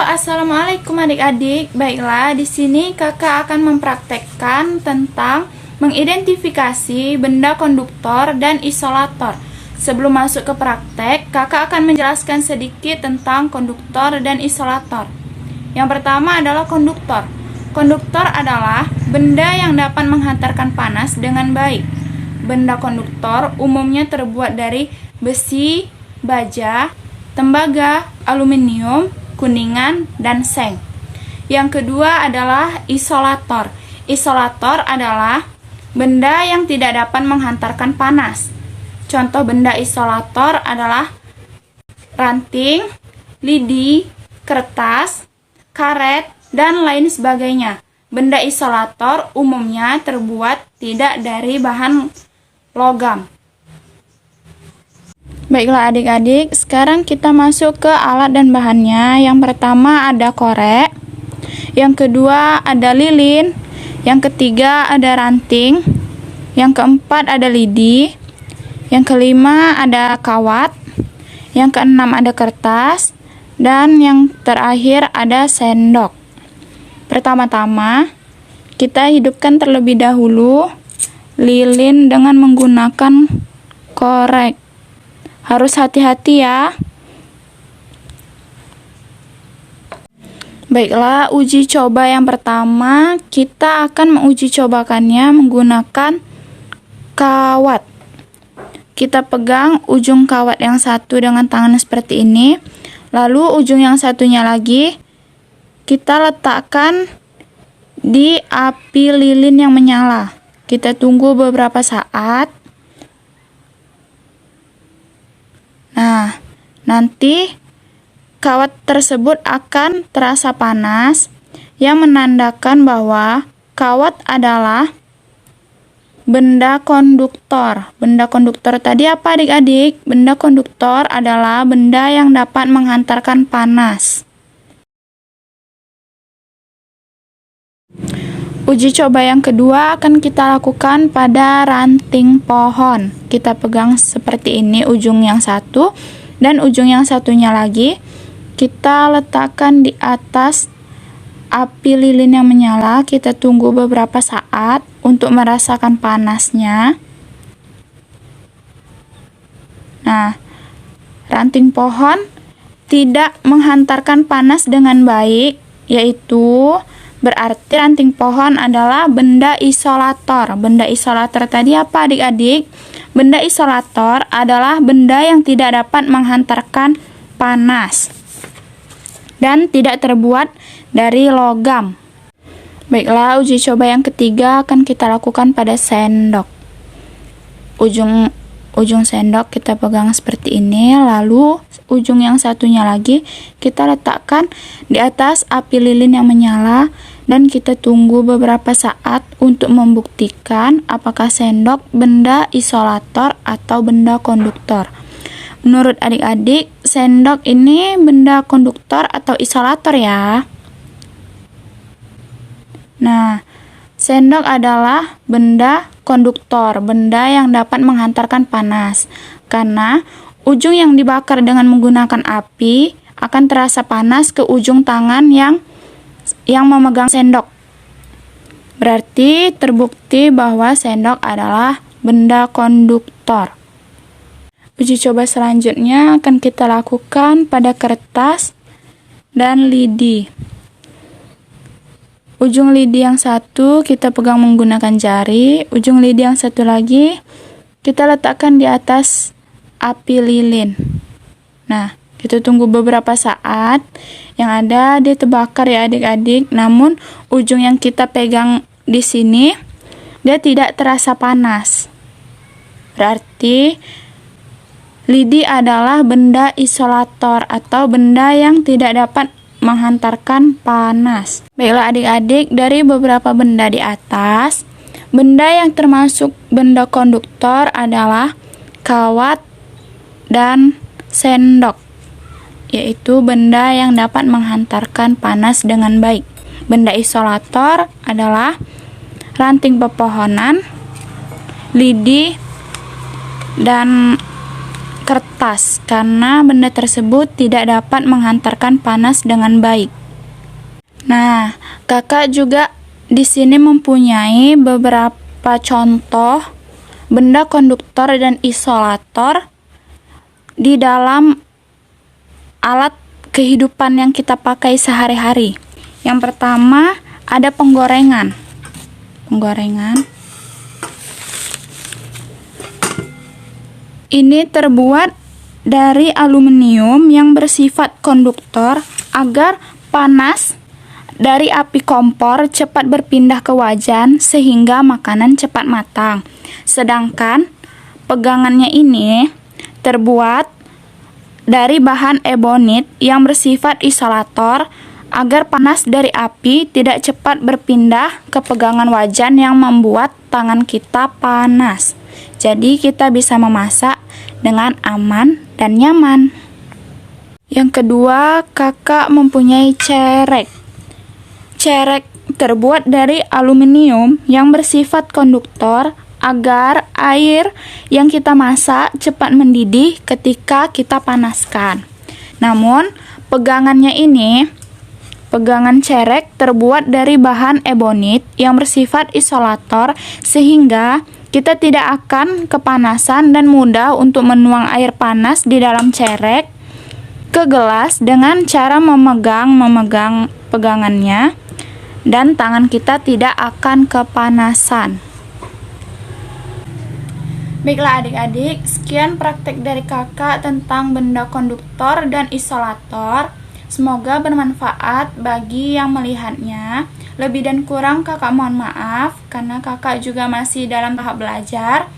Assalamualaikum adik-adik. Baiklah, di sini kakak akan mempraktekkan tentang mengidentifikasi benda konduktor dan isolator. Sebelum masuk ke praktek, kakak akan menjelaskan sedikit tentang konduktor dan isolator. Yang pertama adalah konduktor. Konduktor adalah benda yang dapat menghantarkan panas dengan baik. Benda konduktor umumnya terbuat dari besi, baja, tembaga, aluminium, kuningan, dan seng. Yang kedua adalah isolator. Isolator adalah benda yang tidak dapat menghantarkan panas. Contoh benda isolator adalah ranting, lidi, kertas, karet, dan lain sebagainya. Benda isolator umumnya terbuat tidak dari bahan logam. Baiklah adik-adik, sekarang kita masuk ke alat dan bahannya. Yang pertama ada korek, yang kedua ada lilin, yang ketiga ada ranting, yang keempat ada lidi, yang kelima ada kawat, yang keenam ada kertas, dan yang terakhir ada sendok. Pertama-tama, kita hidupkan terlebih dahulu lilin dengan menggunakan korek. Harus hati-hati ya. Baiklah, uji coba yang pertama, kita akan menguji cobakannya menggunakan kawat. Kita pegang ujung kawat yang satu dengan tangan seperti ini. Lalu ujung yang satunya lagi kita letakkan di api lilin yang menyala. Kita tunggu beberapa saat. Nah, nanti kawat tersebut akan terasa panas yang menandakan bahwa kawat adalah benda konduktor. Benda konduktor tadi apa adik-adik? Benda konduktor adalah benda yang dapat menghantarkan panas. Uji coba yang kedua akan kita lakukan pada ranting pohon. Kita pegang seperti ini ujung yang satu dan ujung yang satunya lagi. Kita letakkan di atas api lilin yang menyala. Kita tunggu beberapa saat untuk merasakan panasnya. Nah, ranting pohon tidak menghantarkan panas dengan baik, yaitu berarti ranting pohon adalah benda isolator. Benda isolator tadi apa adik-adik? Benda isolator adalah benda yang tidak dapat menghantarkan panas dan tidak terbuat dari logam. Baiklah, uji coba yang ketiga akan kita lakukan pada sendok. Ujung sendok kita pegang seperti ini, lalu ujung yang satunya lagi kita letakkan di atas api lilin yang menyala dan kita tunggu beberapa saat untuk membuktikan apakah sendok benda isolator atau benda konduktor. Menurut adik-adik, sendok ini benda konduktor atau isolator ya. Nah, sendok adalah benda konduktor, benda yang dapat menghantarkan panas. Karena ujung yang dibakar dengan menggunakan api akan terasa panas ke ujung tangan yang memegang sendok. Berarti terbukti bahwa sendok adalah benda konduktor. Uji coba selanjutnya akan kita lakukan pada kertas dan lidi. Ujung lidi yang satu kita pegang menggunakan jari, ujung lidi yang satu lagi kita letakkan di atas api lilin. Nah, kita tunggu beberapa saat, yang ada dia terbakar ya adik-adik, namun ujung yang kita pegang di sini dia tidak terasa panas. Berarti lidi adalah benda isolator atau benda yang tidak dapat menghantarkan panas. Baiklah adik-adik, dari beberapa benda di atas, benda yang termasuk benda konduktor adalah kawat dan sendok, yaitu benda yang dapat menghantarkan panas dengan baik. Benda isolator adalah ranting pepohonan, lidi, dan kertas, karena benda tersebut tidak dapat menghantarkan panas dengan baik. Nah, kakak juga di sini mempunyai beberapa contoh benda konduktor dan isolator di dalam alat kehidupan yang kita pakai sehari-hari. Yang pertama ada penggorengan. Ini terbuat dari aluminium yang bersifat konduktor agar panas dari api kompor cepat berpindah ke wajan sehingga makanan cepat matang. Sedangkan pegangannya ini terbuat dari bahan ebonit yang bersifat isolator agar panas dari api tidak cepat berpindah ke pegangan wajan yang membuat tangan kita panas. Jadi kita bisa memasak dengan aman dan nyaman. Yang kedua, kakak mempunyai cerek. Cerek terbuat dari aluminium yang bersifat konduktor agar air yang kita masak cepat mendidih ketika kita panaskan. Namun, pegangan cerek terbuat dari bahan ebonit yang bersifat isolator sehingga kita tidak akan kepanasan dan mudah untuk menuang air panas di dalam cerek ke gelas dengan cara memegang pegangannya dan tangan kita tidak akan kepanasan. Baiklah adik-adik, sekian praktek dari kakak tentang benda konduktor dan isolator. Semoga bermanfaat bagi yang melihatnya. Lebih dan kurang kakak mohon maaf karena kakak juga masih dalam tahap belajar.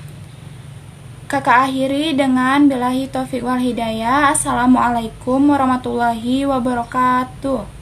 Kakak akhiri dengan billahi taufiq wal hidayah. Assalamualaikum warahmatullahi wabarakatuh.